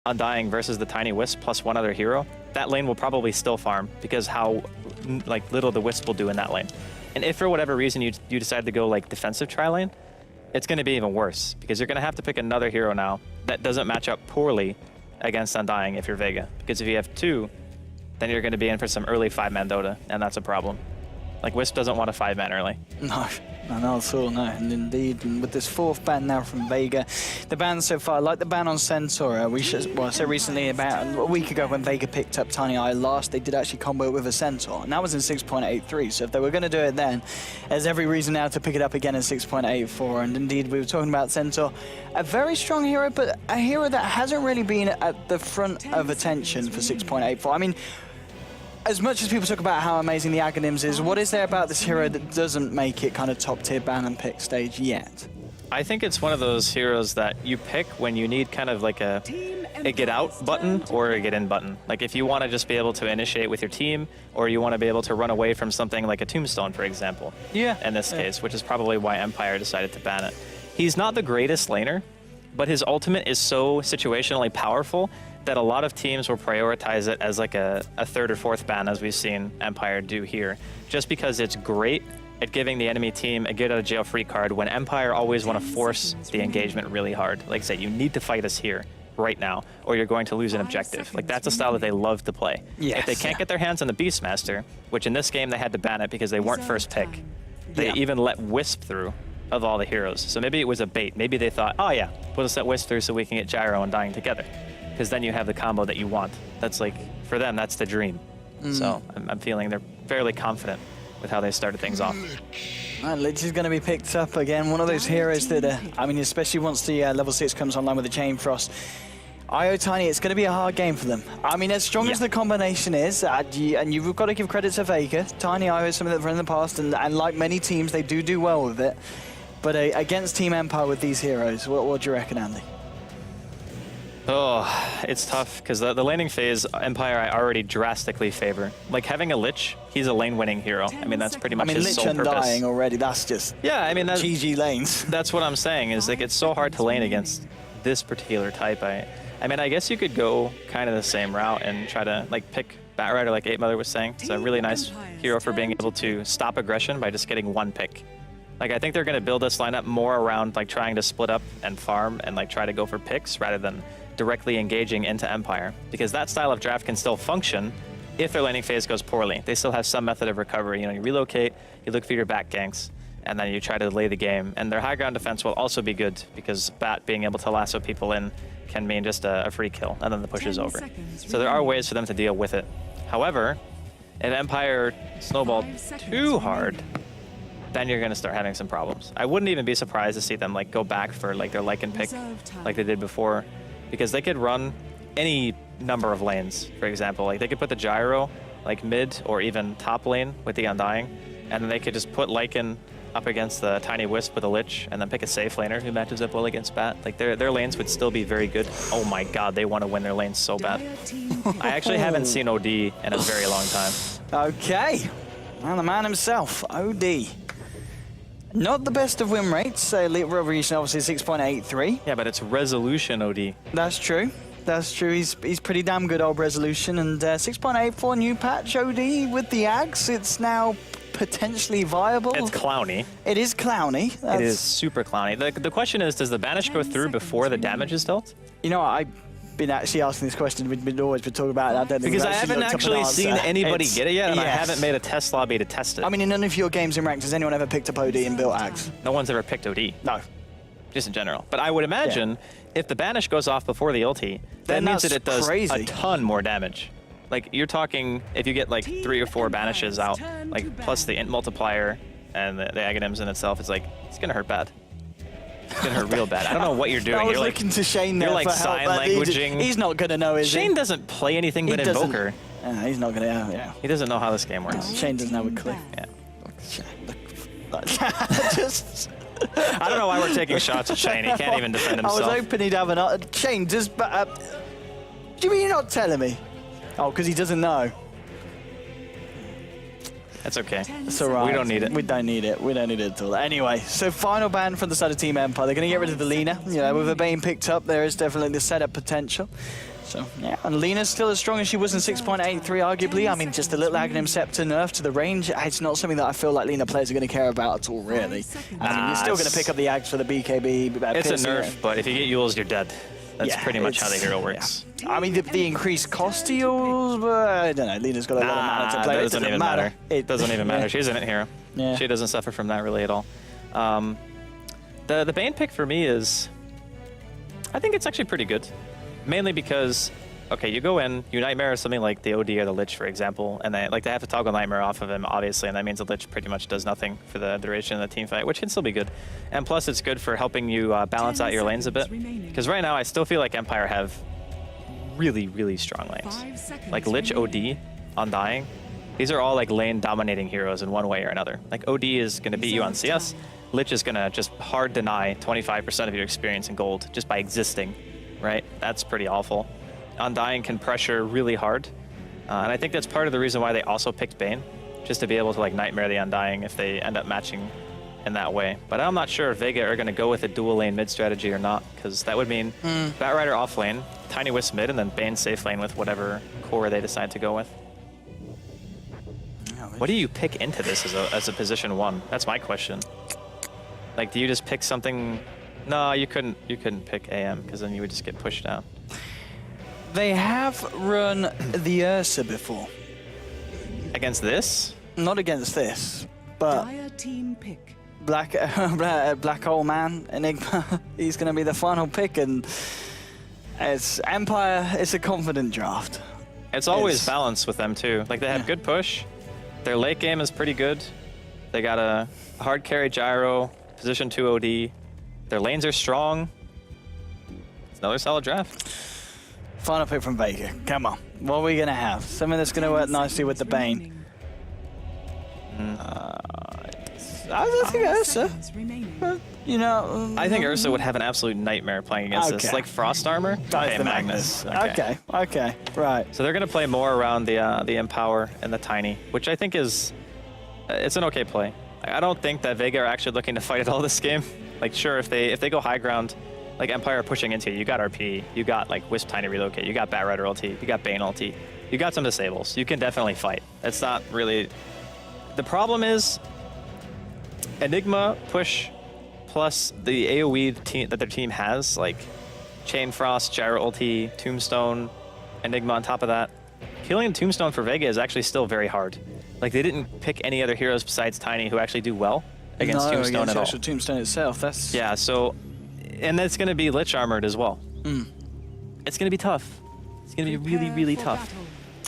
Undying versus the Tiny Wisp plus one other hero, that lane will probably still farm because how like little the Wisp will do in that lane. And if for whatever reason you decide to go like defensive tri-lane, it's going to be even worse because you're going to have to pick another hero now that doesn't match up poorly against Undying if you're Vega. Because if you have two, then you're going to be in for some early 5-man Dota, and that's a problem. Like, Wisp doesn't want a 5-man early. No, not at all, no. And indeed, with this 4th ban now from Vega, the bans so far, like the ban on Centaur, I said recently about a week ago when Vega picked up Tiny Eye last, they did actually combo it with a Centaur, and that was in 6.83, so if they were going to do it then, there's every reason now to pick it up again in 6.84, and indeed, we were talking about Centaur, a very strong hero, but a hero that hasn't really been at the front of attention for 6.84. I mean, as much as people talk about how amazing the Aghanims is, what is there about this hero that doesn't make it kind of top tier ban and pick stage yet? I think it's one of those heroes that you pick when you need kind of like a get out button or a get in button. Like if you want to just be able to initiate with your team, or you want to be able to run away from something like a Tombstone, for example. Yeah. In this case, which is probably why Empire decided to ban it. He's not the greatest laner, but his ultimate is so situationally powerful that a lot of teams will prioritize it as like a 3rd or 4th ban, as we've seen Empire do here, just because it's great at giving the enemy team a get out of jail free card when Empire always want to force the engagement really hard. Like I say, you need to fight us here right now, or you're going to lose an objective. Like that's a style that they love to play. Yes, if they can't get their hands on the Beastmaster, which in this game they had to ban it because they weren't first pick, they even let Wisp through of all the heroes. So maybe it was a bait. Maybe they thought, oh yeah, we'll just let Wisp through so we can get Gyro and Dying together. Because then you have the combo that you want. That's like, for them, that's the dream. So I'm feeling they're fairly confident with how they started things off. Lich is going to be picked up again. One of those heroes that, I mean, especially once the level 6 comes online with the Chain Frost. IO Tiny, it's going to be a hard game for them. I mean, as strong as the combination is, and you've got to give credit to Vega, Tiny IO is something that run in the past, and like many teams, they do well with it. But against Team Empire with these heroes, what do you reckon, Andy? Oh, it's tough, because the laning phase, Empire I already drastically favor. Like, having a Lich, he's a lane-winning hero. I mean, that's pretty much his sole purpose. Lich Undying already, that's just I mean, that's GG lanes. That's what I'm saying, is like, it's so hard to lane against this particular type. I mean, I guess you could go kind of the same route and try to, like, pick Batrider, like 8mother was saying. It's a really nice hero for being able to stop aggression by just getting one pick. Like, I think they're going to build this lineup more around, like, trying to split up and farm and, like, try to go for picks rather than directly engaging into Empire, because that style of draft can still function if their laning phase goes poorly. They still have some method of recovery. You know, you relocate, you look for your back ganks, and then you try to delay the game. And their high ground defense will also be good, because Bat being able to lasso people in can mean just a free kill, and then the push is over. So there are ways for them to deal with it. However, if Empire snowballed too hard, then you're going to start having some problems. I wouldn't even be surprised to see them like go back for like their Lycan pick like they did before, because they could run any number of lanes. For example, like they could put the Gyro like mid or even top lane with the Undying, and then they could just put Lycan up against the Tiny Wisp with a Lich, and then pick a safe laner who matches up well against Bat. Like their lanes would still be very good. Oh my god, they want to win their lanes so bad. I actually haven't seen OD in a very long time. Okay, well, the man himself, OD. Not the best of win rates. Elite Revolution obviously 6.83. Yeah, but it's resolution OD. That's true. That's true. He's pretty damn good, old resolution. And 6.84 new patch OD with the Ags. It's now potentially viable. It's clowny. It is clowny. It is super clowny. The question is, does the banish go through before the damage is dealt? You know, I've been actually asking this question. We've always been talking about it. I don't think because I haven't actually seen anybody get it yet, and yes. I haven't made a test lobby to test it. I mean, in none of your games in ranked, has anyone ever picked up OD and built Ags? No one's ever picked OD. No. Just in general. But I would imagine if the banish goes off before the ulti, that means that it does a ton more damage. Like, you're talking, if you get like 3 or 4 banishes out, like plus the int multiplier and the Aghanims in itself, it's like, it's gonna hurt bad. It's gonna hurt real bad. I don't know what you're doing. I was you're looking to Shane there. You're like sign languaging. He's not gonna know, is he? Shane doesn't play anything but Invoker. He's not gonna, yeah. He doesn't know how this game works. Shane doesn't have a clue. Yeah. Just... I don't know why we're taking shots at Shane. He can't even defend himself. I was hoping he'd have an... Shane, just... do you mean you're not telling me? Oh, because he doesn't know. That's okay. It's all right. We don't need it. We don't need it. We don't need it at all. Anyway, so final ban from the side of Team Empire. They're going to get rid of the Lina. You know, with a Bane picked up, there is definitely the setup potential. So, yeah, and Lena's still as strong as she was in 6.83, arguably. I mean, just a little Aghanim Scepter nerf to the range. It's not something that I feel like Lena players are going to care about at all, really. I mean, you're still going to pick up the Ags for the BKB. It's a nerf, but if you get Yules, you're dead. That's pretty much how the hero works. Yeah. I mean, the increased cost to Yules, but I don't know. Lena's got a lot of mana to play. It doesn't even matter. It doesn't even matter. She's an it hero. Yeah. She doesn't suffer from that really at all. The Bane pick for me is, I think it's actually pretty good. Mainly because, okay, you go in, you Nightmare something like the OD or the Lich, for example, and they have to toggle Nightmare off of him, obviously, and that means the Lich pretty much does nothing for the duration of the team fight, which can still be good. And plus, it's good for helping you balance out your lanes a bit. Because right now, I still feel like Empire have really, really strong lanes. Like Lich, OD, Undying, these are all like lane-dominating heroes in one way or another. Like OD is going to beat you on CS, Lich is going to just hard deny 25% of your experience in gold just by existing. Right? That's pretty awful. Undying can pressure really hard. And I think that's part of the reason why they also picked Bane, just to be able to like Nightmare the Undying if they end up matching in that way. But I'm not sure if Vega are going to go with a dual lane mid strategy or not, because that would mean Batrider off lane, Tiny Wisp mid, and then Bane safe lane with whatever core they decide to go with. What do you pick into this as a position 1? That's my question. Like, do you just pick something? No, you couldn't pick AM, because then you would just get pushed down. They have run the Ursa before. Against this? Not against this, but team pick. Black Hole Man, Enigma, he's going to be the final pick, and it's Empire, it's a confident draft. It's always balanced with them too. Like, they have good push, their late game is pretty good, they got a hard carry gyro, position 2 OD, their lanes are strong. It's another solid draft. Final pick from Vega. Come on. What are we going to have? Something that's going to work nicely with the Bane. I think Ursa. You know... I think Ursa would have an absolute nightmare playing against this. Like Frost Armor? Okay, Magnus. Okay, right. So they're going to play more around the Empower and the Tiny, which I think is... It's an okay play. I don't think that Vega are actually looking to fight at all this game. Like, sure, if they go high ground, like Empire pushing into you got RP, you got like Wisp Tiny Relocate, you got Batrider ulti, you got Bane ulti, you got some disables. You can definitely fight. It's not really... The problem is Enigma push plus the AoE that their team has, like Chain Frost, Gyro ulti, Tombstone, Enigma on top of that. Killing Tombstone for Vega is actually still very hard. Like, they didn't pick any other heroes besides Tiny who actually do well against Tombstone at all. Actual Tombstone itself, that's... Yeah, so... And that's going to be Lich armored as well. It's going to be tough. It's going to be really, really tough.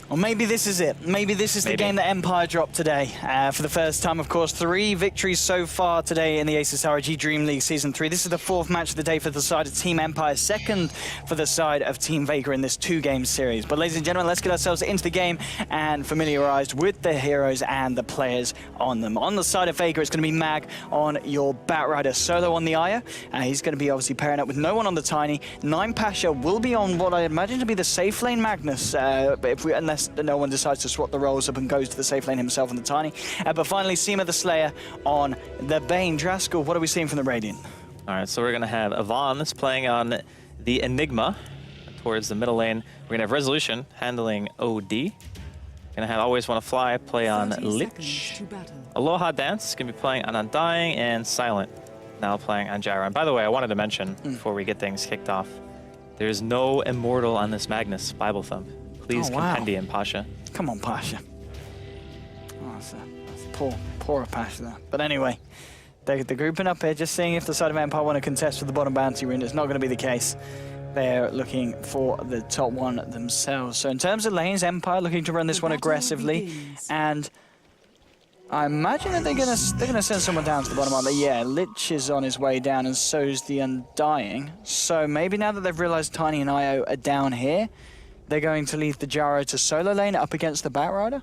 Well, maybe this is it. Maybe this is the game that Empire dropped today. For the first time, of course, 3 victories so far today in the Asus ROG Dreamleague Season 3. This is the 4th match of the day for the side of Team Empire, 2nd for the side of Team Vega in this 2-game series. But ladies and gentlemen, let's get ourselves into the game and familiarized with the heroes and the players on them. On the side of Vega, it's going to be Mag on your Batrider, Solo on the Aya. He's going to be obviously pairing up with no one on the Tiny. 9 Pasha will be on what I imagine to be the safe lane Magnus, unless no one decides to swap the roles up and goes to the safe lane himself on the Tiny. But finally, Seema the Slayer on the Bane. Draskell, what are we seeing from the Radiant? All right, so we're going to have Yvonne playing on the Enigma towards the middle lane. We're going to have Resolution handling OD. Going to have Always Want to Fly play on Lich. Aloha Dance is going to be playing on Undying, and Silent now playing on Gyro. And by the way, I wanted to mention before we get things kicked off, there's no Immortal on this Magnus Bible Thump. Please, Compendium, Pasha. Come on, Pasha. Oh, that's poor Pasha there. But anyway, they're grouping up here, just seeing if the side of Empire want to contest for the bottom bounty rune. It's not going to be the case. They're looking for the top one themselves. So in terms of lanes, Empire looking to run this one aggressively, and I imagine that they're gonna send someone down to the bottom. Yeah, Lich is on his way down, and so's the Undying. So maybe now that they've realized Tiny and Io are down here, they're going to leave the Gyro to solo lane up against the Batrider?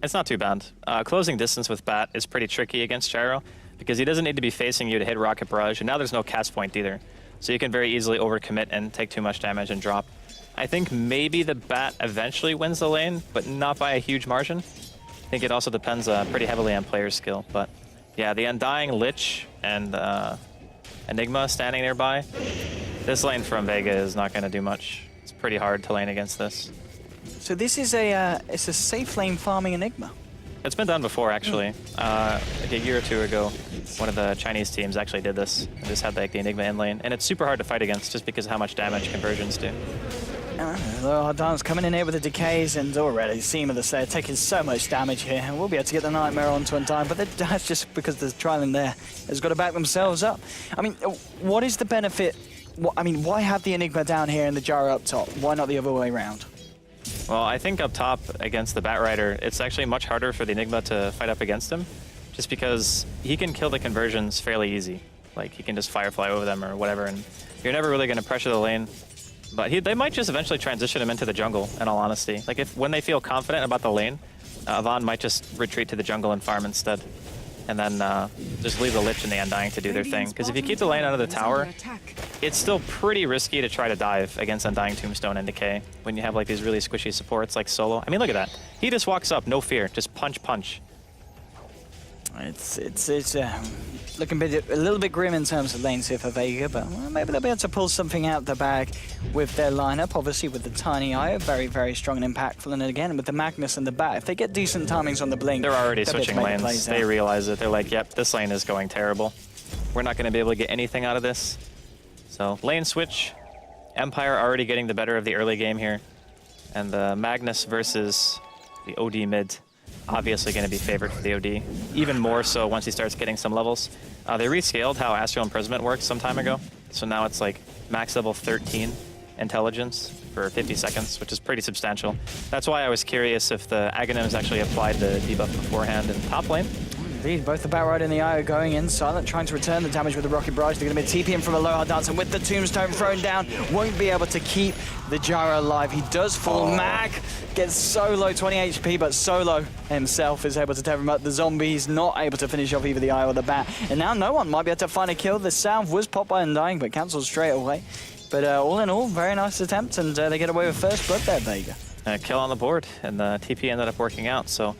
It's not too bad. Closing distance with Bat is pretty tricky against Gyro because he doesn't need to be facing you to hit Rocket Barrage, and now there's no cast point either. So you can very easily overcommit and take too much damage and drop. I think maybe the Bat eventually wins the lane, but not by a huge margin. I think it also depends pretty heavily on player skill. But yeah, the Undying, Lich, and Enigma standing nearby. This lane from Vega is not going to do much. It's pretty hard to lane against this. So this is it's a safe lane farming Enigma. It's been done before, actually. Like a year or two ago, one of the Chinese teams actually did this. They just had like the Enigma in lane, and it's super hard to fight against just because of how much damage conversions do. Dance coming in here with the decays, and already Seam of the Slayer taking so much damage here, and we'll be able to get the Nightmare onto in time, but that's just because the trialing there has got to back themselves up. I mean, what is the benefit? I mean, why have the Enigma down here and the Gyro up top? Why not the other way around? Well, I think up top against the Batrider, it's actually much harder for the Enigma to fight up against him, just because he can kill the conversions fairly easy. Like, he can just Firefly over them or whatever, and you're never really going to pressure the lane. But they might just eventually transition him into the jungle, in all honesty. Like, when they feel confident about the lane, Avon might just retreat to the jungle and farm instead. And then just leave the Lich and the Undying to do their thing. Because if you keep the lane under the tower, it's still pretty risky to try to dive against Undying Tombstone and Decay when you have like these really squishy supports like Solo. I mean, look at that. He just walks up, no fear, just punch, punch. It's looking a little bit grim in terms of lanes here for Vega, but well, maybe they'll be able to pull something out the bag with their lineup. Obviously, with the Tiny Eye, very, very strong and impactful. And again, with the Magnus and the Bat, if they get decent timings on the Blink, they're already switching lanes. They realize it. They're like, yep, this lane is going terrible. We're not going to be able to get anything out of this. So, lane switch. Empire already getting the better of the early game here. And the Magnus versus the OD mid. Obviously going to be favored for the OD, even more so once he starts getting some levels. They rescaled how Astral Imprisonment works some time ago, so now it's like max level 13 intelligence for 50 seconds, which is pretty substantial. That's why I was curious if the Aghanims actually applied the debuff beforehand in top lane. Indeed, both the Batrider and the Eye are going in. Silent trying to return the damage with the Rocket Barrage. They're going to be TPing from a low hard dance, and with the Tombstone thrown down, won't be able to keep the Gyro alive. He does fall. Mag gets Solo 20 HP, but Solo himself is able to tear him up. The zombie's not able to finish off either the Eye or the Bat. And now no one might be able to find a kill. The Salve was popped by Undying, but cancelled straight away. But all in all, very nice attempt, and they get away with first blood there, Vega. Kill on the board, and the TP ended up working out, so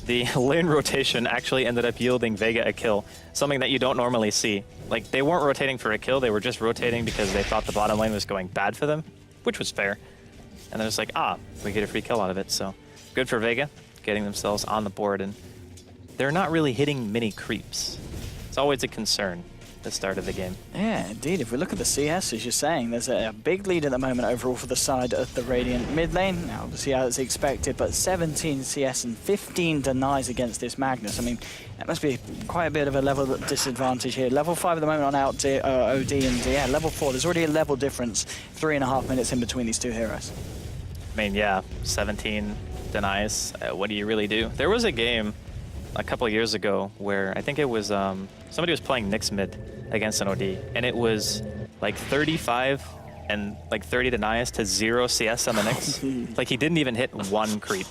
the lane rotation actually ended up yielding Vega a kill, something that you don't normally see. Like, they weren't rotating for a kill, they were just rotating because they thought the bottom lane was going bad for them, which was fair. And they're just like, we get a free kill out of it, so good for Vega, getting themselves on the board, and they're not really hitting many creeps. It's always a concern at the start of the game. Yeah, indeed. If we look at the CS, as you're saying, there's a big lead at the moment overall for the side of the Radiant mid lane. Now, obviously, as expected, but 17 CS and 15 denies against this Magnus. I mean, that must be quite a bit of a level disadvantage here. Level 5 at the moment on OD, and yeah, level 4. There's already a level difference, 3.5 minutes in between these two heroes. I mean, yeah, 17 denies. What do you really do? There was a game a couple of years ago where I think it was somebody was playing Nyx mid against an OD, and it was like 35 and like 30 denies to 0 CS on the Nyx. Like, he didn't even hit one creep.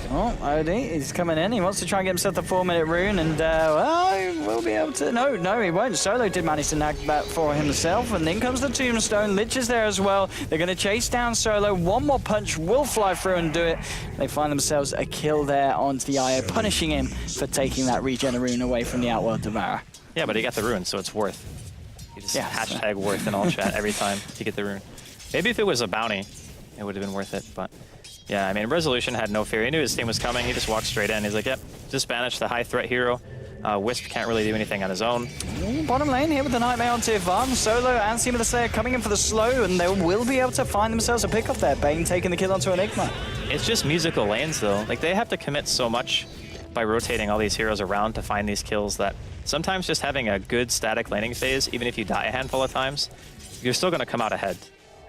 Oh, OD, he's coming in. He wants to try and get himself the 4-minute rune, and well, he will be able to. No, he won't. Solo did manage to nag that for himself, and then comes the Tombstone. Lich is there as well. They're going to chase down Solo. One more punch will fly through and do it. They find themselves a kill there onto the IO, punishing him for taking that regen rune away from the Outworld Devourer. Yeah, but he got the rune, so it's worth. You just hashtag worth in all chat every time you get the rune. Maybe if it was a bounty, it would have been worth it, but yeah, I mean, Resolution had no fear. He knew his team was coming. He just walked straight in. He's like, yep, just banished the high threat hero. Wisp can't really do anything on his own. Bottom lane here with the Nightmare on tier 1. Solo and Seam of the Slayer coming in for the slow, and they will be able to find themselves a pick off there. Bane taking the kill onto Enigma. It's just musical lanes, though. Like, they have to commit so much by rotating all these heroes around to find these kills that sometimes just having a good static laning phase, even if you die a handful of times, you're still going to come out ahead,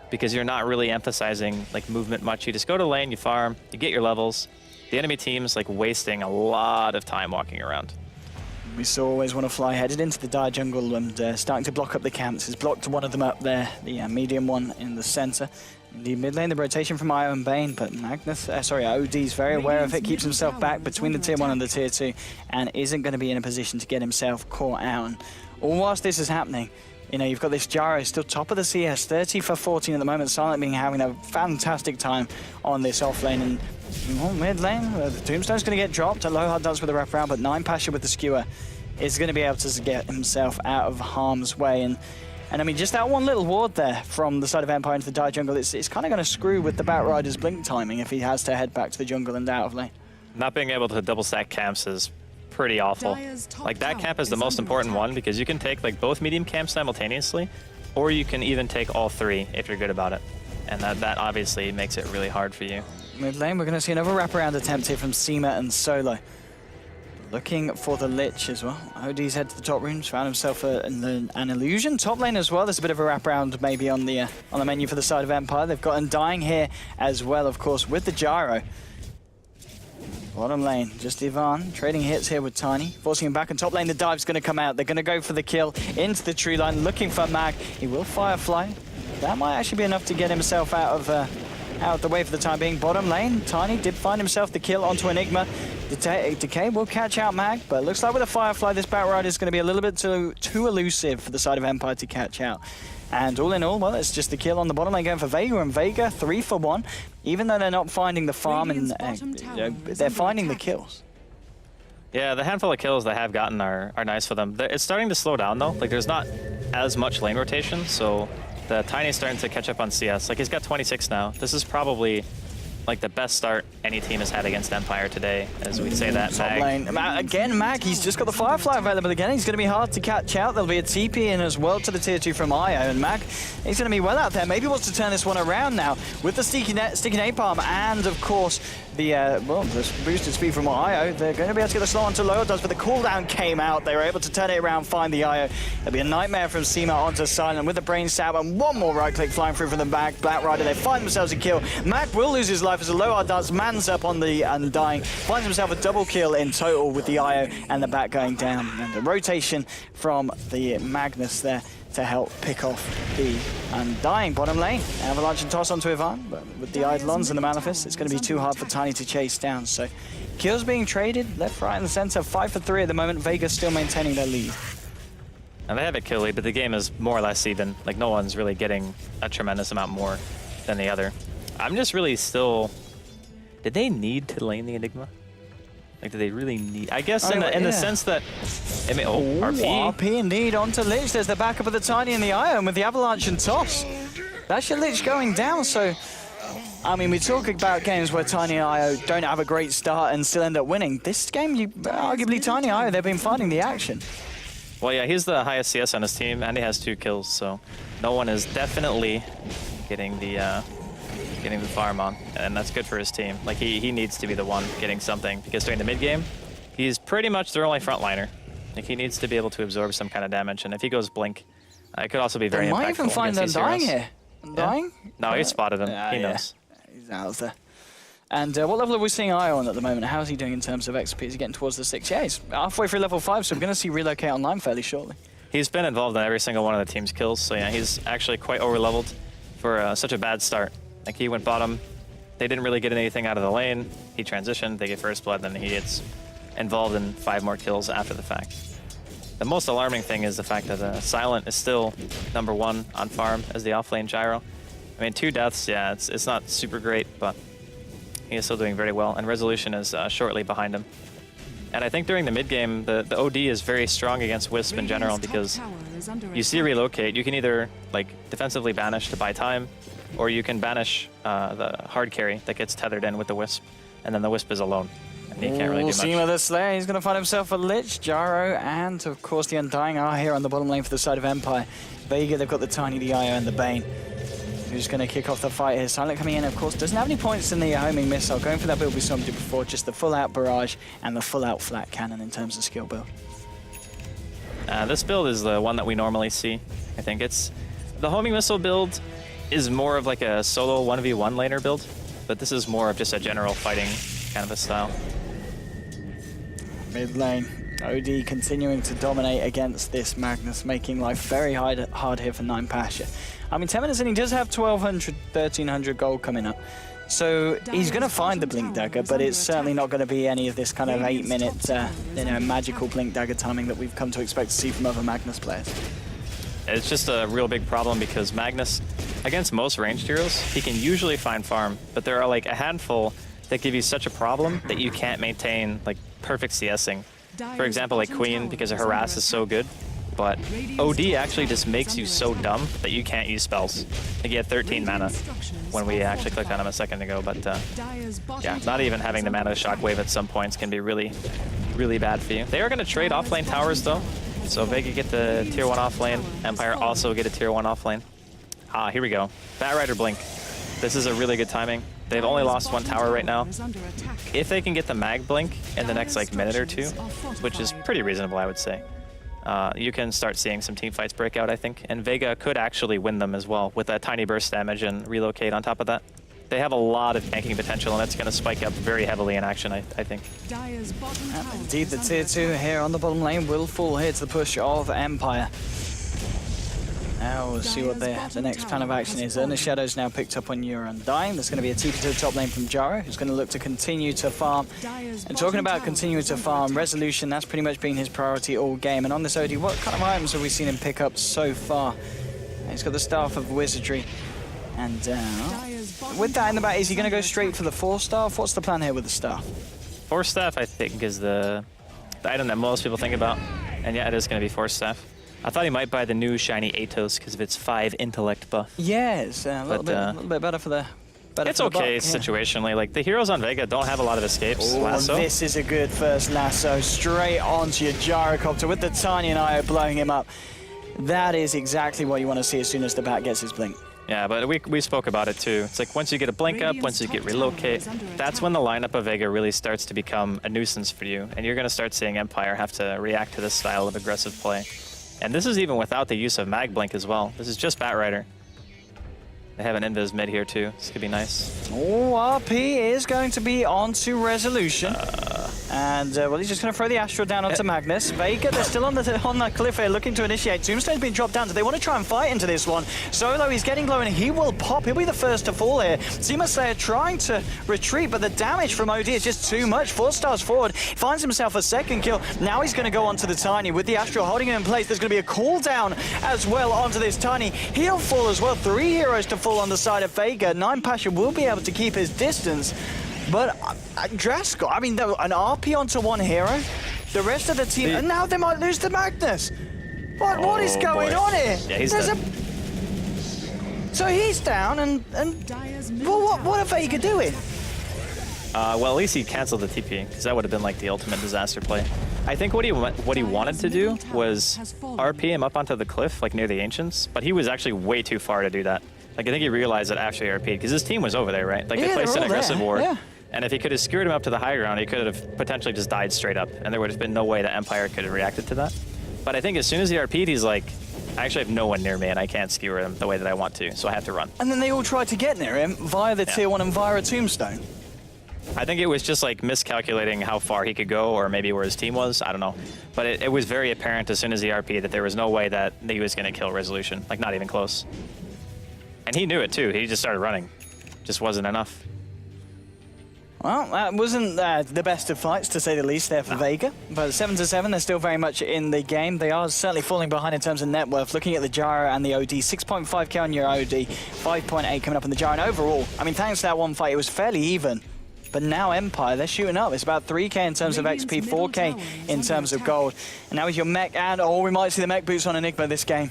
because you're not really emphasizing like movement much. You just go to lane, you farm, you get your levels. The enemy team's like wasting a lot of time walking around. We still always want to fly headed into the dire jungle and starting to block up the camps. He's blocked one of them up there, the medium one in the center. In the mid lane, the rotation from Io and Bane, but Magnus, OD's very aware of it, keeps himself back between the tier 1 and the tier 2, and isn't going to be in a position to get himself caught out. And all whilst this is happening, you know, you've got this Gyro still top of the CS, 30 for 14 at the moment. Silent being having a fantastic time on this off lane, and mid lane, the Tombstone's going to get dropped. A low hard does with the wraparound, but 9 Passion with the skewer is going to be able to get himself out of harm's way. And And I mean, just that one little ward there from the side of Empire into the Dire jungle, it's kind of going to screw with the Batrider's blink timing if he has to head back to the jungle and out of lane. Not being able to double stack camps is pretty awful. Like, that camp is the most important one because you can take like both medium camps simultaneously, or you can even take all three if you're good about it. And that obviously makes it really hard for you. Mid lane, we're going to see another wraparound attempt here from Seema and Solo. Looking for the Lich as well. OD's head to the top rooms, found himself an illusion. Top lane as well, there's a bit of a wraparound maybe on the menu for the side of Empire. They've got Undying here as well, of course, with the Gyro. Bottom lane, just Ivan trading hits here with Tiny, forcing him back. And top lane, the dive's going to come out. They're going to go for the kill into the tree line, looking for Mag. He will Firefly. That might actually be enough to get himself out of the way for the time being. Bottom lane, Tiny did find himself the kill onto Enigma. Decay will catch out Mag, but it looks like with a Firefly, this Batrider is going to be a little bit too elusive for the side of Empire to catch out. And all in all, well, it's just the kill on the bottom lane going for Vega, and Vega 3 for 1. Even though they're not finding the farm, and they're finding the kills. Yeah, the handful of kills they have gotten are nice for them. It's starting to slow down though. Like, there's not as much lane rotation, so the Tiny's starting to catch up on CS. Like, he's got 26 now. This is probably like the best start any team has had against Empire today, as we'd say that. Top lane. Again, Mag, he's just got the Firefly available again. He's going to be hard to catch out. There'll be a TP in as well to the tier 2 from Io, and Mag, he's going to be well out there. Maybe wants to turn this one around now with the sticky napalm, and of course the boosted speed from Io. They're going to be able to get the slow onto lower does, but the cooldown came out. They were able to turn it around, find the Io. There'll be a nightmare from Seema onto Silent with the brain stab, and one more right click flying through from the back. Batrider, they find themselves a kill. Mag will lose his life as a lower does, mans up on the Undying, finds himself a double kill in total with the Io and the back going down. And the rotation from the Magnus there to help pick off the Undying. Bottom lane, Avalanche and toss onto Ivan, but with the Eidolons and the Manifest, it's going to be too hard for Tiny to chase down. So kills being traded left, right, and center. 5 for 3 at the moment. Vegas still maintaining their lead. And they have a kill lead, but the game is more or less even. Like, no one's really getting a tremendous amount more than the other. I'm just really still... Did they need to lane the Enigma? Like, do they really need... I guess in the sense that... RP indeed onto Lich. There's the backup of the Tiny and the Io, and with the Avalanche and toss. That's your Lich going down, so... I mean, we talk about games where Tiny and Io don't have a great start and still end up winning. This game, arguably Tiny and Io, they've been finding the action. Well, yeah, he's the highest CS on his team, and he has 2 kills, so no one is definitely getting the farm on, and that's good for his team. Like, he needs to be the one getting something, because during the mid game, he's pretty much their only frontliner. Like, he needs to be able to absorb some kind of damage, and if he goes blink, it could also be very impactful. Might even find Undying here. Undying? Yeah. No, he spotted him. He knows. He's out there. And what level are we seeing Io on at the moment? How is he doing in terms of XP? Is he getting towards the 6? Yeah, he's halfway through level 5, so we're going to see Relocate online fairly shortly. He's been involved in every single one of the team's kills, so yeah, he's actually quite over-leveled for such a bad start. Like, he went bottom, they didn't really get anything out of the lane, he transitioned, they get first blood, then he gets involved in 5 more kills after the fact. The most alarming thing is the fact that Silent is still #1 on farm as the off-lane Gyro. I mean, 2 deaths, yeah, it's not super great, but he is still doing very well, and Resolution is shortly behind him. And I think during the mid-game, the OD is very strong against Wisp in general, because you see Relocate, you can either like defensively banish to buy time, or you can banish the hard carry that gets tethered in with the Wisp, and then the Wisp is alone, and he can't really do much. Seema the Slayer, he's going to find himself a Lich, Gyro, and of course the Undying are here on the bottom lane for the side of Empire. Vega, they've got the Tiny, the Io, and the Bane. Who's going to kick off the fight here. Silent coming in, of course, doesn't have any points in the homing missile. Going for that build we saw him do before, just the full-out barrage and the full-out flat cannon in terms of skill build. This build is the one that we normally see. I think it's... The homing missile build is more of like a solo 1v1 laner build, but this is more of just a general fighting kind of a style. Mid lane, OD continuing to dominate against this Magnus, making life very hard here for 9 Pasha. I mean, 10 minutes in, he does have 1,200, 1,300 gold coming up. So he's going to find the Blink Dagger, but it's certainly not going to be any of this kind of 8-minute magical Blink Dagger timing that we've come to expect to see from other Magnus players. It's just a real big problem because Magnus, against most ranged heroes, he can usually find farm, but there are like a handful that give you such a problem that you can't maintain like perfect CSing. For example, like Queen, because her harass is so good, but OD actually just makes you so dumb that you can't use spells. Like you had 13 mana when we actually clicked on him a second ago, but yeah, not even having the mana shockwave at some points can be really, really bad for you. They are going to trade offlane towers though, so Vega get the tier 1 offlane, Empire also get a tier 1 offlane. Ah, here we go. Batrider Blink. This is a really good timing. They've only lost 1 tower right now. If they can get the mag blink in the next like minute or 2, which is pretty reasonable, I would say, you can start seeing some team fights break out, I think. And Vega could actually win them as well with that tiny burst damage and relocate on top of that. They have a lot of tanking potential, and that's going to spike up very heavily in action, I think. Indeed, the tier 2 here on the bottom lane will fall here to the push of Empire. Now we'll see what the next plan of action is. Earnest Shadow's now picked up on your Undying. There's going to be a TP to the top lane from Jaro, who's going to look to continue to farm. And talking about continuing to farm, Resolution, that's pretty much been his priority all game. And on this OD, what kind of items have we seen him pick up so far? He's got the Staff of Wizardry. And with that in the back, is he going to go straight for the 4-staff? What's the plan here with the Staff? 4-staff, I think, is the item that most people think about. And yeah, it is going to be 4-staff. I thought he might buy the new shiny Atos because of its 5 intellect buff. Yeah, it's a little bit better for the... It's okay situationally. Like, the heroes on Vega don't have a lot of escapes. Lasso. This is a good first lasso. Straight onto your gyrocopter with the Tiny and Io blowing him up. That is exactly what you want to see as soon as the bat gets his blink. Yeah, but we spoke about it too. It's like once you get a blink up, once you get relocate, that's when the lineup of Vega really starts to become a nuisance for you. And you're going to start seeing Empire have to react to this style of aggressive play. And this is even without the use of Mag Blink as well. This is just Batrider. They have an invis mid here too. This could be nice. Oh, RP is going to be onto Resolution. And, well, he's just going to throw the Astral down onto Magnus. Vega, they're still on the cliff here looking to initiate. Tombstone's been dropped down. Do they want to try and fight into this one? Solo, he's getting low and he will pop. He'll be the first to fall here. Zima Slayer trying to retreat, but the damage from OD is just too much. 4 stars forward. Finds himself a second kill. Now he's going to go onto the Tiny with the Astral holding him in place. There's going to be a cooldown as well onto this Tiny. He'll fall as well. 3 heroes to fall on the side of Vega. 9 Pasha will be able to keep his distance. But Drasko, I mean, an RP onto 1 hero, the rest of the team, and now they might lose to Magnus. What is going on here? Yeah, he's dead. So he's down, and well, what are Vega doing? Well, at least he canceled the TP, because that would have been like the ultimate disaster play. I think what he wanted to do was RP him up onto the cliff, like near the Ancients, but he was actually way too far to do that. Like, I think he realized that after he RP'd, because his team was over there, right? Like, they placed an aggressive ward. Yeah. And if he could have skewered him up to the high ground, he could have potentially just died straight up. And there would have been no way that Empire could have reacted to that. But I think as soon as he RP'd, he's like, I actually have no one near me, and I can't skewer him the way that I want to, so I have to run. And then they all tried to get near him via the tier 1 and via a Tombstone. I think it was just like miscalculating how far he could go, or maybe where his team was. I don't know. But it was very apparent as soon as he RP'd that there was no way that he was going to kill Resolution. Like, not even close. And he knew it too. He just started running. Just wasn't enough. Well, that wasn't the best of fights, to say the least, there for Vega. But 7-7, they're still very much in the game. They are certainly falling behind in terms of net worth. Looking at the Gyro and the OD, 6.5k on your OD, 5.8 coming up on the Gyro. And overall, I mean, thanks to that one fight, it was fairly even. But now Empire, they're shooting up. It's about 3k in terms of XP, 4k in terms of gold. And now with your mech, and we might see the mech boots on Enigma this game.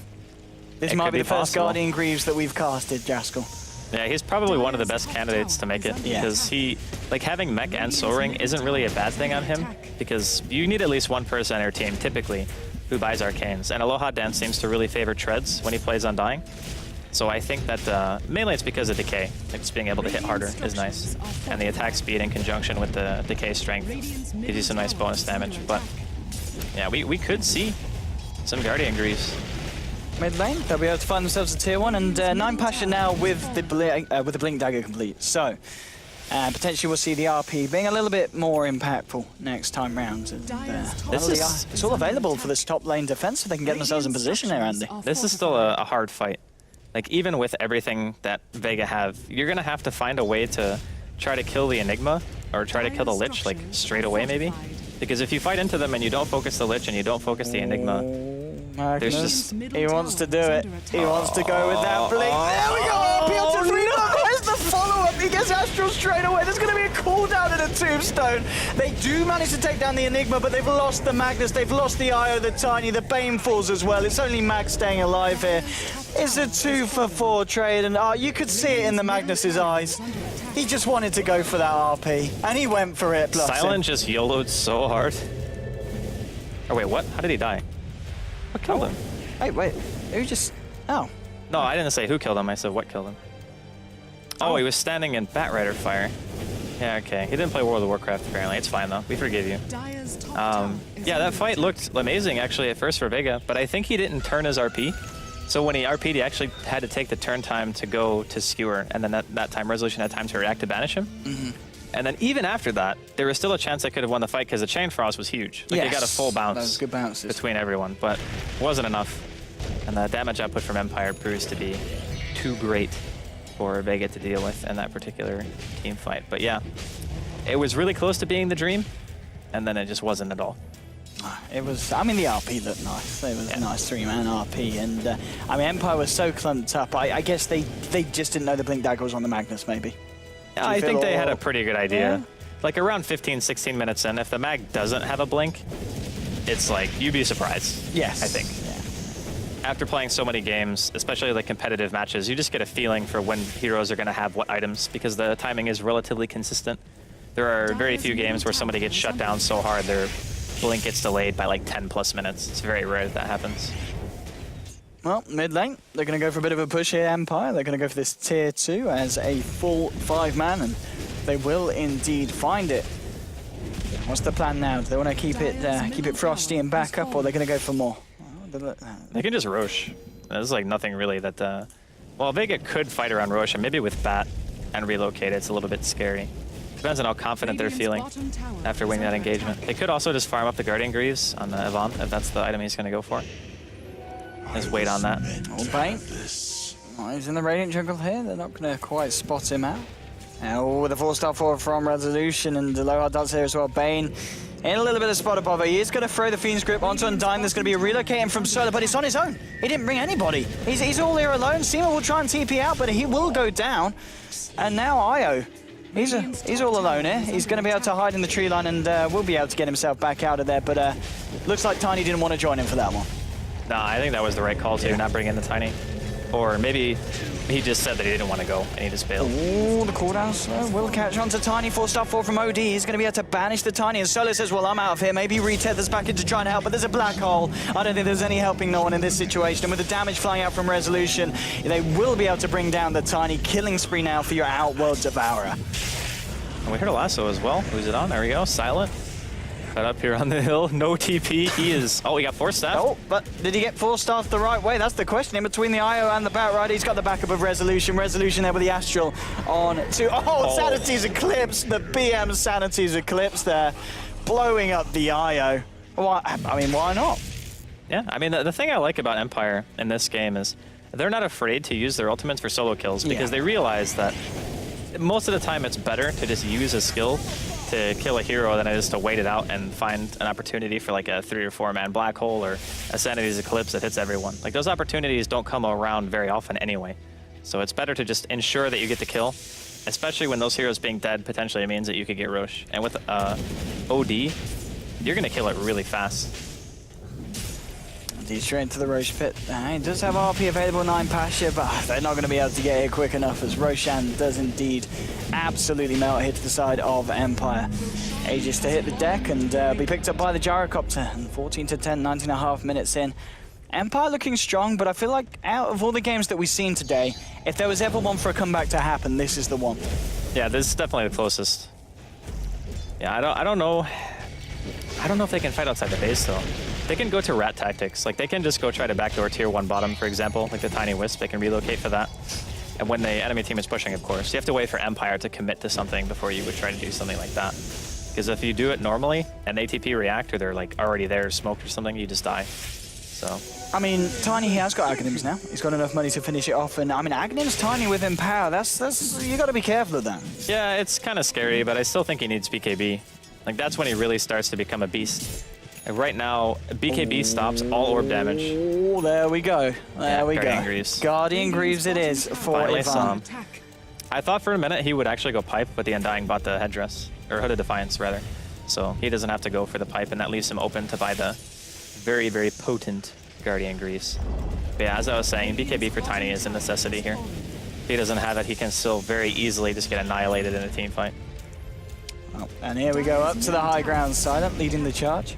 This might be the first Guardian Greaves that we've casted, Jaskal. Yeah, he's probably one of the best candidates to make it, because he, like, having mech and soul ring isn't really a bad thing on him, because you need at least one person on your team, typically, who buys arcanes. And Aloha Dance seems to really favor treads when he plays Undying. So I think that mainly it's because of decay. Like, just being able to hit harder is nice. And the attack speed in conjunction with the decay strength gives you some nice bonus damage. But yeah, we could see some Guardian Greaves. Mid lane, they'll be able to find themselves a tier 1, and 9 Pasha now with the Blink Dagger complete. So potentially we'll see the RP being a little bit more impactful next time round. And, it's all available for this top lane defense if they can get themselves in position there, Andy. This is still a hard fight. Like, even with everything that Vega have, you're gonna have to find a way to try to kill the Enigma, or try to kill the Lich, like, straight away maybe. Because if you fight into them and you don't focus the Lich and you don't focus the Enigma, Magnus, there's just... He wants to do it. He wants to go with that blink. There we go! RP up to 3. Where's the follow-up? he gets Astral straight away. There's going to be a cooldown and a tombstone. They do manage to take down the Enigma, but they've lost the Magnus, they've lost the Io, the Tiny, the Bane falls as well. It's only Mag staying alive here. It's a 2-for-4 trade, and you could see it in the Magnus's eyes. He just wanted to go for that RP, and he went for it. Silent just YOLO'd so hard. Oh wait, what? How did he die? What killed him? Wait, who just... Oh. No, I didn't say who killed him, I said what killed him. Oh, he was standing in Batrider fire. Yeah, okay. He didn't play World of Warcraft, apparently. It's fine, though. We forgive you. Yeah, that fight looked amazing, actually, at first for Vega, but I think he didn't turn his RP. So when he RP'd, he actually had to take the turn time to go to Skewer, and then that time Resolution had time to react to banish him. And then even after that, there was still a chance they could have won the fight because the Chain Frost was huge. Like, they got a full bounce. That was good bounces between everyone, but wasn't enough. And the damage output from Empire proves to be too great for Vega to deal with in that particular team fight. But yeah, it was really close to being the dream, and then it just wasn't at all. It was, I mean, the RP looked nice. It was a nice 3-man RP, and I mean, Empire was so clumped up. I guess they just didn't know the Blink Dagger was on the Magnus, maybe. Yeah, I think they had a pretty good idea. Like around 15, 16 minutes in, if the Mag doesn't have a Blink, it's like, you'd be surprised. Yes. I think. Yeah. After playing so many games, especially like competitive matches, you just get a feeling for when heroes are going to have what items, because the timing is relatively consistent. There are very few games where somebody gets shut down so hard their Blink gets delayed by like 10+ minutes. It's very rare that happens. Well, mid lane, they're going to go for a bit of a push here, Empire. They're going to go for this tier 2 as a full 5-man, and they will indeed find it. What's the plan now? Do they want to keep it frosty and back up, or they're going to go for more? They can just Rosh. There's like nothing really that... Well, Vega could fight around Rosh, and maybe with Bat and relocate it's a little bit scary. Depends on how confident they're feeling after winning that engagement. They could also just farm up the Guardian Greaves on the Yvonne, if that's the item he's going to go for. Just wait on that. Bane. Oh, he's in the Radiant jungle here. They're not going to quite spot him out. Now, with a 4-star forward from Resolution, and Aloha does here as well. Bane in a little bit of spot above it. He is going to throw the Fiend's Grip onto Undyne. There's going to be a relocating from Solar, but it's on his own. He didn't bring anybody. He's all here alone. Seema will try and TP out, but he will go down. And now Io. He's all alone here. He's going to be able to hide in the tree line and will be able to get himself back out of there, but looks like Tiny didn't want to join him for that one. Nah, I think that was the right call too, not bring in the Tiny. Or maybe he just said that he didn't want to go and he just bailed. Ooh, the cooldown will catch on to Tiny. 4-star 4 from OD. He's going to be able to banish the Tiny. And Solo says, well, I'm out of here. Maybe retethers back in to try and help, but there's a black hole. I don't think there's any helping no one in this situation. And with the damage flying out from Resolution, they will be able to bring down the Tiny. Killing spree now for your Outworld Devourer. And we heard a lasso as well. Who's it on? There we go. Silent. Cut up here on the hill. No TP. He is... Oh, he got 4-staff. Oh, but did he get 4-staff the right way? That's the question. In between the IO and the Batrider, he's got the backup of Resolution. Resolution there with the Astral on to... Oh, Sanity's Eclipse. The BM Sanity's Eclipse there. Blowing up the IO. Well, I mean, why not? Yeah, I mean, the thing I like about Empire in this game is they're not afraid to use their ultimates for solo kills because they realize that most of the time it's better to just use a skill to kill a hero than it is to wait it out and find an opportunity for like a 3 or 4-man black hole or a Sanity's Eclipse that hits everyone. Like those opportunities don't come around very often anyway. So it's better to just ensure that you get the kill, especially when those heroes being dead potentially means that you could get Rosh. And with OD, you're gonna kill it really fast. He's straight into the Rosh pit. He does have RP available, 9 Pasha, but they're not going to be able to get here quick enough as Roshan does indeed absolutely melt here to the side of Empire. Aegis to hit the deck and be picked up by the Gyrocopter. And 14 to 10, 19.5 minutes in. Empire looking strong, but I feel like out of all the games that we've seen today, if there was ever one for a comeback to happen, this is the one. Yeah, this is definitely the closest. Yeah, I don't know. I don't know if they can fight outside the base though. They can go to rat tactics. Like they can just go try to backdoor tier 1 bottom, for example, like the Tiny Wisp. They can relocate for that. And when the enemy team is pushing, of course, you have to wait for Empire to commit to something before you would try to do something like that. Because if you do it normally and they TP react or they're like already there, smoked or something, you just die. So. I mean, Tiny, he has got Aghanims now. He's got enough money to finish it off. And I mean, Aghanim's Tiny with Empower. That's you got to be careful of that. Yeah, it's kind of scary, but I still think he needs BKB. Like that's when he really starts to become a beast. And right now, BKB stops all orb damage. Oh, there we go. There we go. Guardian Greaves. Guardian Greaves it is for Yvonne. I thought for a minute he would actually go pipe, but the Undying bought the headdress, or Hooded Defiance rather. So he doesn't have to go for the pipe, and that leaves him open to buy the very, very potent Guardian Grease. But yeah, as I was saying, BKB for Tiny is a necessity here. If he doesn't have it, he can still very easily just get annihilated in a team fight. Oh, and here we go up to the high ground. Silent leading the charge.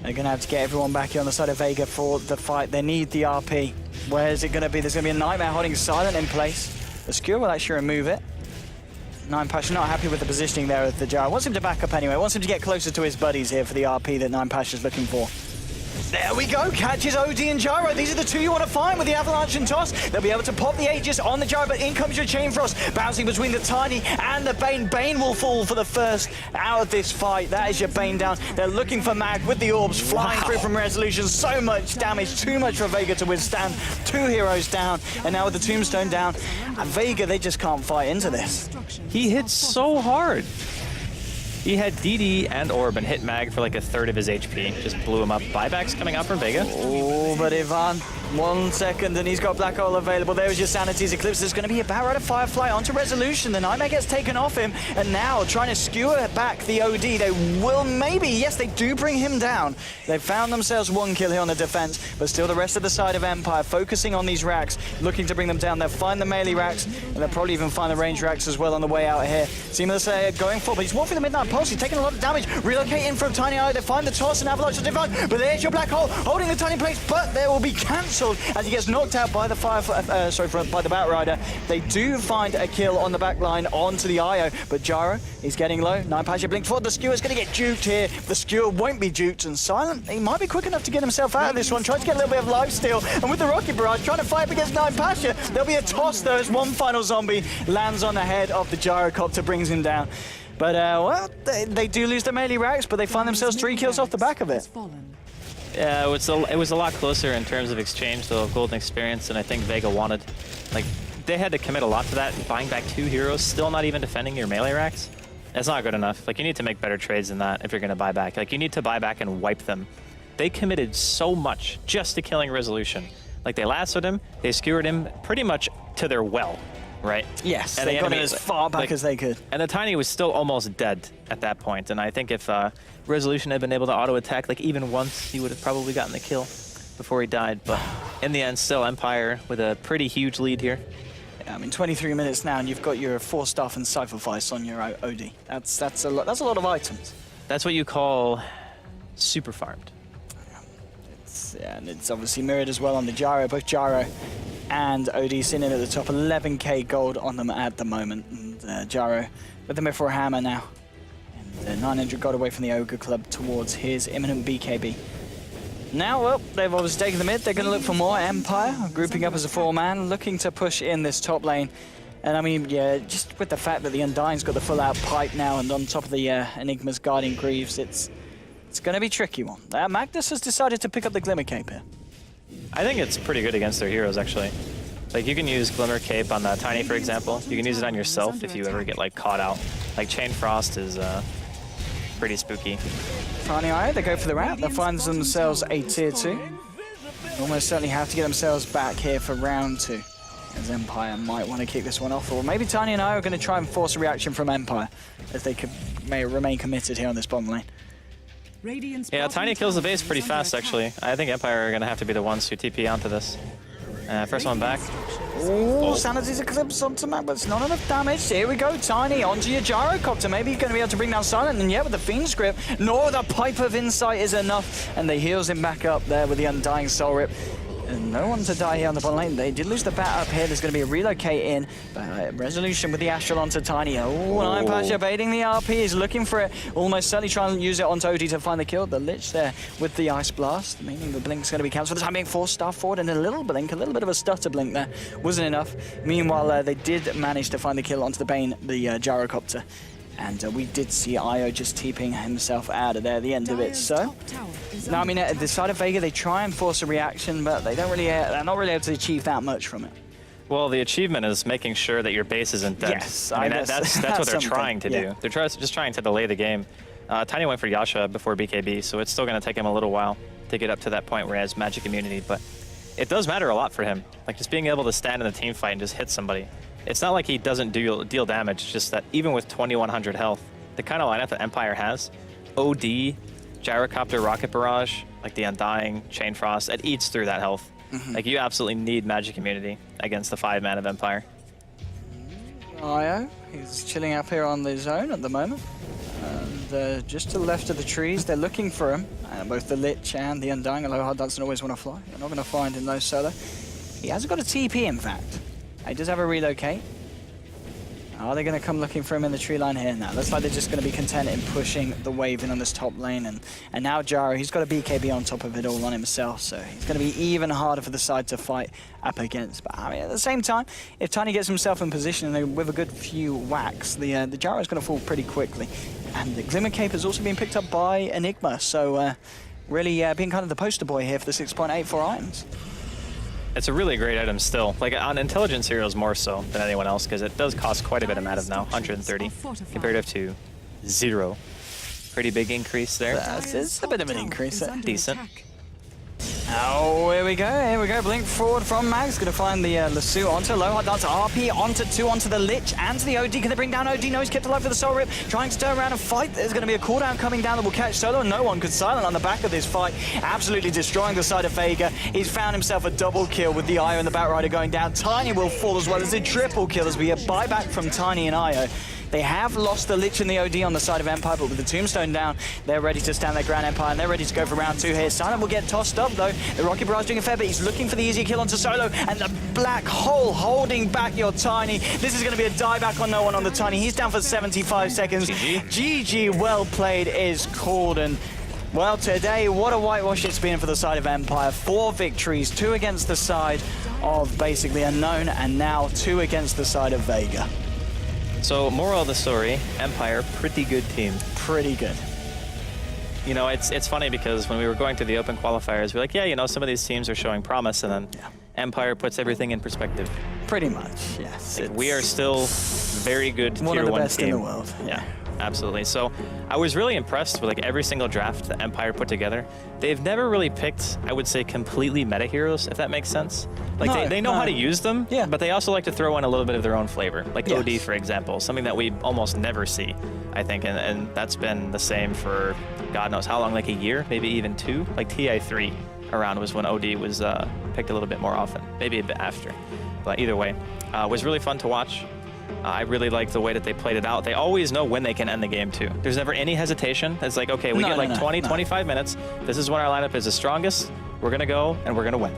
They're going to have to get everyone back here on the side of Vega for the fight. They need the RP. Where is it going to be? There's going to be a Nightmare holding Silent in place. The Skewer will actually remove it. Nine Pasha not happy with the positioning there of the Gyro. Wants him to back up anyway. Wants him to get closer to his buddies here for the RP that Nine Pasha's looking for. There we go, catches OD and Gyro. These are the two you want to find with the Avalanche and Toss. They'll be able to pop the Aegis on the Gyro, but in comes your Chain Frost, bouncing between the Tiny and the Bane. Bane will fall for the first out of this fight. That is your Bane down. They're looking for Mag with the orbs flying through from Resolution. So much damage, too much for Vega to withstand. Two heroes down, and now with the Tombstone down, Vega, they just can't fight into this. He hit so hard. He had DD and Orb and hit Mag for like a third of his HP. Just blew him up. Buybacks coming out from Vega. Oh, but Ivan, 1 second and he's got Black Hole available. There was your Sanity's Eclipse. There's going to be a Barrett Firefly onto Resolution. The Nightmare gets taken off him, and now trying to skewer back the OD. They will maybe, yes, they do bring him down. They've found themselves 1 kill here on the defense, but still the rest of the side of Empire focusing on these racks, looking to bring them down. They'll find the melee racks, and they'll probably even find the range racks as well on the way out here. Seamless going for, but he's walking the Midnight Pulse. He's taking a lot of damage, relocating from Tiny Eye. They find the Toss and Avalanche to defend, but there's your Black Hole holding the Tiny place, but there will be cancelled as he gets knocked out by the by the Batrider. They do find a kill on the back line onto the IO, but Gyro, he's getting low. Nine Pasha blinked forward. The Skewer's going to get juked here. The Skewer won't be juked, and Silent, he might be quick enough to get himself out of this one. Tries to get a little bit of lifesteal, and with the Rocket Barrage trying to fight up against Nine Pasha, there'll be a toss though as one final zombie lands on the head of the Gyrocopter, brings him down. But, well, they do lose the melee racks, but they find themselves 3 kills off the back of it. Yeah, it was a lot closer in terms of exchange, though, golden experience, than I think Vega wanted. Like, they had to commit a lot to that, buying back 2 heroes, still not even defending your melee racks. That's not good enough. Like, you need to make better trades than that if you're going to buy back. Like, you need to buy back and wipe them. They committed so much just to killing Resolution. Like, they lassoed him, they skewered him pretty much to their well. Right? Yes, and they got it as far back as they could. And the Tiny was still almost dead at that point. And I think if Resolution had been able to auto-attack like even once, he would have probably gotten the kill before he died. But in the end, still Empire with a pretty huge lead here. Yeah, I mean, 23 minutes now, and you've got your 4-staff and Cyphervice on your OD. That's a lot. That's a lot of items. That's what you call super farmed. And it's obviously mirrored as well on the Gyro. Both Gyro and OD sitting at the top, 11k gold on them at the moment. And Gyro with the Mithril Hammer now. And 900 gold away from the Ogre Club towards his imminent BKB. Now, well, they've obviously taken the mid. They're going to look for more. Empire grouping up as a 4-man, looking to push in this top lane. And I mean, yeah, just with the fact that the Undying's got the full-out pipe now, and on top of the Enigma's Guardian Greaves, it's going to be a tricky one. Magnus has decided to pick up the Glimmer Cape here. I think it's pretty good against their heroes, actually. Like, you can use Glimmer Cape on the Tiny, for example. You can use it on yourself if you ever get, like, caught out. Like, Chain Frost is pretty spooky. Tiny Eye, they go for the wrap. They find themselves a tier 2. Almost certainly have to get themselves back here for round 2. As Empire might want to kick this one off. Or maybe Tiny and I are going to try and force a reaction from Empire, as they may remain committed here on this bottom lane. Yeah, Tiny kills the base pretty fast, actually. I think Empire are going to have to be the ones who TP onto this. First one back. Oh, Sanity's Eclipse onto Mac, but it's not enough damage. Here we go, Tiny onto your Gyrocopter. Maybe you're going to be able to bring down Silent, and yet with the Fiend's Grip, nor the Pipe of Insight is enough. And they heals him back up there with the Undying Soul Rip. And no one to die here on the bottom lane. They did lose the bat up here. There's going to be a relocate in. But Resolution with the Astral onto Tiny. Oh, Nine Pasha baiting the RP. He's looking for it. Almost certainly trying to use it onto OD to find the kill. The Lich there with the Ice Blast, meaning the Blink's going to be cancelled. For the time being, 4-star forward and a little blink, a little bit of a stutter blink there. Wasn't enough. Meanwhile, they did manage to find the kill onto the Bane, the Gyrocopter. And we did see Io just TPing himself out of there at the end of it. So, now I mean, at the side of Vega, they try and force a reaction, but they don't really, they're not really able to achieve that much from it. Well, the achievement is making sure that your base isn't dead. Yes, I mean, that's what they're trying to do. They're just trying to delay the game. Tiny went for Yasha before BKB, so it's still going to take him a little while to get up to that point where he has magic immunity, but it does matter a lot for him. Like, just being able to stand in the team fight and just hit somebody it's not like he doesn't deal damage, it's just that even with 2100 health, the kind of lineup that Empire has, OD, Gyrocopter, Rocket Barrage, like the Undying, Chain Frost, it eats through that health. Like, you absolutely need Magic Immunity against the 5-man of Empire. IO, he's chilling up here on the zone at the moment. And just to the left of the trees, they're looking for him. Both the Lich and the Undying, although Hard doesn't always want to fly. You're not going to find him though solo. He hasn't got a TP, in fact. He does have a relocate. Are they going to come looking for him in the tree line here? Now, looks like they're just going to be content in pushing the wave in on this top lane. And now Gyro, he's got a BKB on top of it all on himself, so he's going to be even harder for the side to fight up against. But I mean, at the same time, if Tiny gets himself in position and with a good few whacks, the Gyro is going to fall pretty quickly. And the Glimmer Cape has also been picked up by Enigma, so really being kind of the poster boy here for the 6.84 items. It's a really great item still. Like, on Intelligence Heroes more so than anyone else, because it does cost quite a bit of mana now, 130, compared to 0. Pretty big increase there. It's a bit of an increase there. Decent. Oh, here we go, Blink forward from Max, gonna find the Lasso onto low, that's RP, onto 2, onto the Lich, and to the OD, can they bring down OD? No, he's kept alive for the Soul Rip, trying to turn around and fight. There's gonna be a cooldown coming down that will catch Solo, and no one could silent on the back of this fight, absolutely destroying the side of Vega. He's found himself a double kill with the Io and the Batrider going down. Tiny will fall as well as a triple kill as we get buyback from Tiny and Io. They have lost the Lich and the OD on the side of Empire, but with the Tombstone down, they're ready to stand their ground, Empire, and they're ready to go for round 2 here. Silent will get tossed up, though. The Rocket Barrage doing a fair bit. He's looking for the easy kill onto Solo, and the Black Hole holding back your Tiny. This is going to be a dieback on no one on the Tiny. He's down for 75 seconds. GG, well played is called, and well, today, what a whitewash it's been for the side of Empire. 4 victories, 2 against the side of basically Unknown, and now 2 against the side of Vega. So, moral of the story, Empire, pretty good team. Pretty good. You know, it's funny because when we were going through the open qualifiers, we're like, yeah, you know, some of these teams are showing promise, and then Empire puts everything in perspective. Pretty much, yes. Like, we are still very good tier 1 one of the best team. in the world. Yeah, absolutely. So I was really impressed with like every single draft that Empire put together. They've never really picked, I would say, completely meta heroes, if that makes sense. Like they know how to use them, but they also like to throw in a little bit of their own flavor. Like OD, for example, something that we almost never see, I think, and that's been the same for God knows how long, like a year, maybe even 2. Like TI3 around was when OD was picked a little bit more often, maybe a bit after. But either way, it was really fun to watch. I really like the way that they played it out. They always know when they can end the game, too. There's never any hesitation. It's like, okay, we get like 25 minutes. This is when our lineup is the strongest. We're going to go, and we're going to win.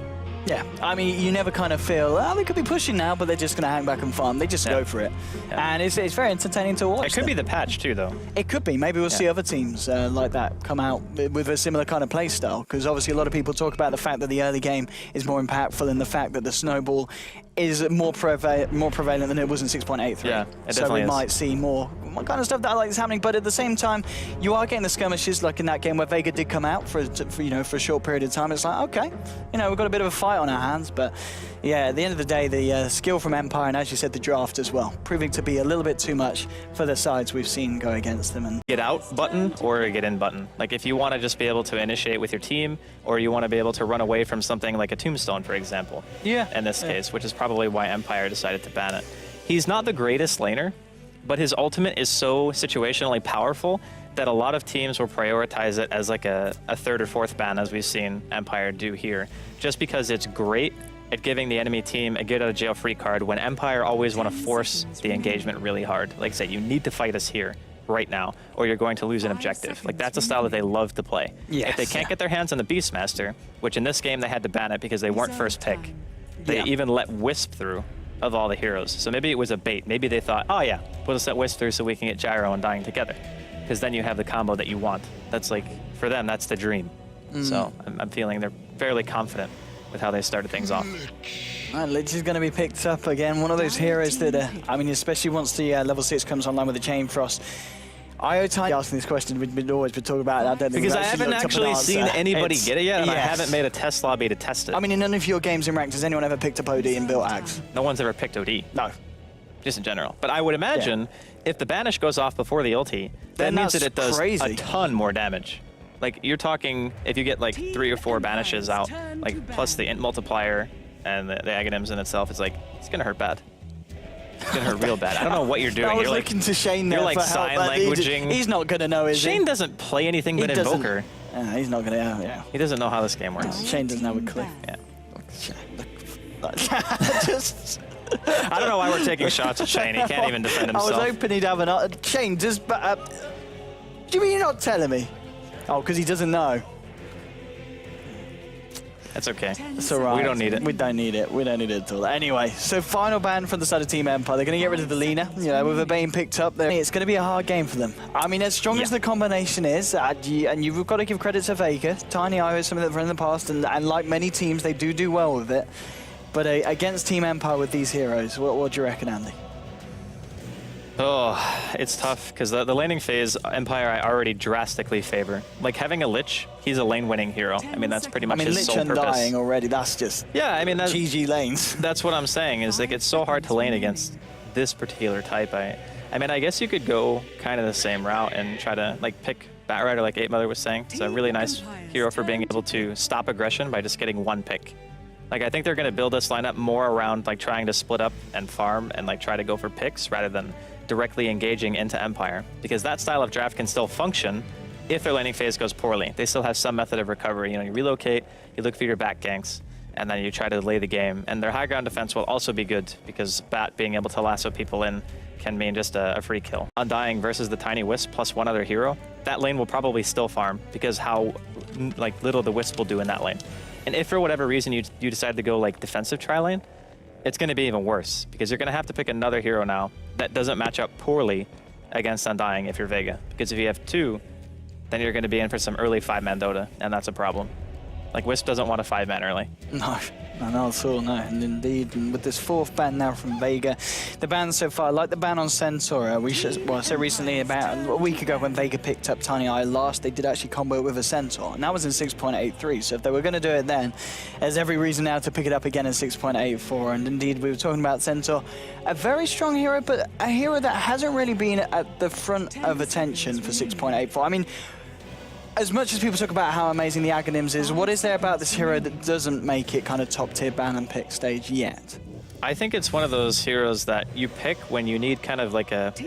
Yeah, I mean, you never kind of feel, oh, they could be pushing now, but they're just going to hang back and farm. They just go for it. And it's very entertaining to watch. It could be the patch, too, though. It could be. Maybe we'll see other teams like that come out with a similar kind of play style, because obviously a lot of people talk about the fact that the early game is more impactful and the fact that the snowball is more prevalent than it was in 6.83. Yeah, it so we is. might see more kind of stuff that I like is happening, but at the same time, you are getting the skirmishes like in that game where Vega did come out for a short period of time. It's like, okay, we've got a bit of a fight on our hands, but yeah, at the end of the day, the skill from Empire, and as you said, the draft as well, proving to be a little bit too much for the sides we've seen go against them. And get out button or a get in button. Like if you want to just be able to initiate with your team, or you want to be able to run away from something like a Tombstone, for example. Yeah. In this case, which is probably why Empire decided to ban it. He's not the greatest laner, but his ultimate is so situationally powerful that a lot of teams will prioritize it as like a 3rd or 4th ban, as we've seen Empire do here, just because it's great at giving the enemy team a get out of jail free card when Empire always want to force the engagement really hard. Like I said, you need to fight us here right now, or you're going to lose an objective. Like that's a style that they love to play. If they can't get their hands on the Beastmaster, which in this game they had to ban it because they weren't first pick, they even let Wisp through of all the heroes. So maybe it was a bait. Maybe they thought, oh yeah, we'll just let Wisp through so we can get Gyro and Dying together. Because then you have the combo that you want. That's like, for them, that's the dream. So I'm feeling they're fairly confident with how they started things off. Lich is going to be picked up again. One of those heroes that, I mean, especially once the level 6 comes online with the Chain Frost. IO Tiny asking this question, we've always been talking about it. I don't think because I haven't actually seen anybody get it yet, and I haven't made a test lobby to test it. I mean, in none of your games in ranked, has anyone ever picked up OD and built Axe? No one's ever picked OD. No. Just in general. But I would imagine if the banish goes off before the ulti, that means that it does a ton more damage. Like, you're talking, if you get like 3 or 4 banishes out, like plus the int multiplier and the Aghanims in itself, it's like, it's gonna hurt bad. gonna hurt real bad. I don't know what you're doing. I was you're looking to Shane there You're like for help, sign but languaging. He's not gonna know, is Shane he? doesn't play anything but doesn't. Invoker. He's not gonna. Yeah. He doesn't know how this game works. Shane doesn't have a clue. Yeah. Just. I don't know why we're taking shots at Shane. He can't even defend himself. I was hoping he'd have an. Shane, just. Do you mean you're not telling me? Oh, because he doesn't know. That's okay. It's all right. We don't need it. We don't need it. We don't need it at all. Anyway, so final ban from the side of Team Empire. They're going to get rid of the Lina. You know, with a Bane picked up there, it's going to be a hard game for them. I mean, as strong as the combination is, and you've got to give credit to Vega. Tiny Eye is something that from the past, and like many teams, they do well with it. But against Team Empire with these heroes, what do you reckon, Andy? Oh, it's tough because the laning phase, Empire, I already drastically favor. Like having a Lich, he's a lane-winning hero. I mean, that's pretty much his Lich sole purpose. undying already, that's just I mean, that's GG lanes. That's what I'm saying, is like it's so hard to lane against this particular type. I mean, I guess you could go kind of the same route and try to like pick Batrider like 8mother was saying. It's a really nice hero for being able to stop aggression by just getting one pick. Like, I think they're going to build this lineup more around like trying to split up and farm and like try to go for picks rather than directly engaging into Empire, because that style of draft can still function if their laning phase goes poorly. They still have some method of recovery. You know, you relocate, you look for your back ganks, and then you try to lay the game. And their high ground defense will also be good because Bat being able to lasso people in can mean just a free kill. Undying versus the Tiny Wisp plus one other hero, that lane will probably still farm because how like little the Wisp will do in that lane. And if for whatever reason you decide to go like defensive tri-lane, it's going to be even worse because you're going to have to pick another hero now that doesn't match up poorly against Undying if you're Vega. Because if you have two, then you're going to be in for some early 5-man Dota, and that's a problem. Like, Wisp doesn't want a 5-man early. No, not at all, no. And indeed, with this fourth ban now from Vega, the ban so far, like the ban on Centaur, I said recently about a week ago when Vega picked up Tiny Eye last, they did actually combo it with a Centaur, and that was in 6.83, so if they were going to do it then, there's every reason now to pick it up again in 6.84, and indeed, we were talking about Centaur, a very strong hero, but a hero that hasn't really been at the front of attention for 6.84. I mean, as much as people talk about how amazing the Aghanims is, what is there about this hero that doesn't make it kind of top tier ban and pick stage yet? I think it's one of those heroes that you pick when you need kind of like and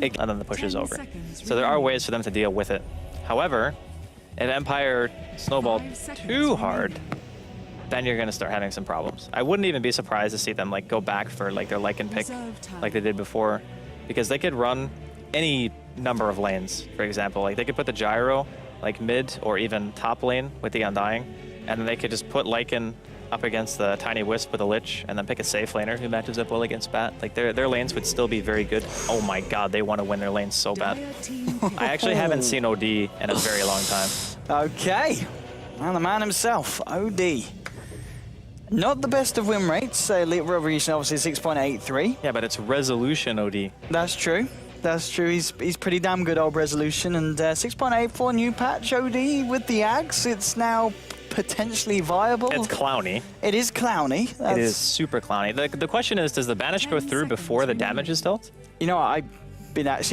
then the push is over. So there are ways for them to deal with it. However, if Empire snowballed too hard, then you're going to start having some problems. I wouldn't even be surprised to see them like go back for like their Lycan pick like they did before, because they could run any number of lanes. For example, like they could put the Gyro like mid or even top lane with the Undying, and then they could just put Lycan up against the Tiny Wisp with a Lich, and then pick a safe laner who matches up well against Bat. Like their lanes would still be very good. Oh my god, they want to win their lanes so bad. I actually haven't seen OD in a very long time. Okay, well, the man himself, OD. Not the best of win rates, Elite Revolution obviously 6.83. Yeah, but it's resolution OD. That's true. That's true. He's pretty damn good, old resolution. And 6.84 new patch OD with the Ags. It's now potentially viable. It's clowny. It is clowny. It is super clowny. The question is, does the banish go through before the damage is dealt? You know, I've been actually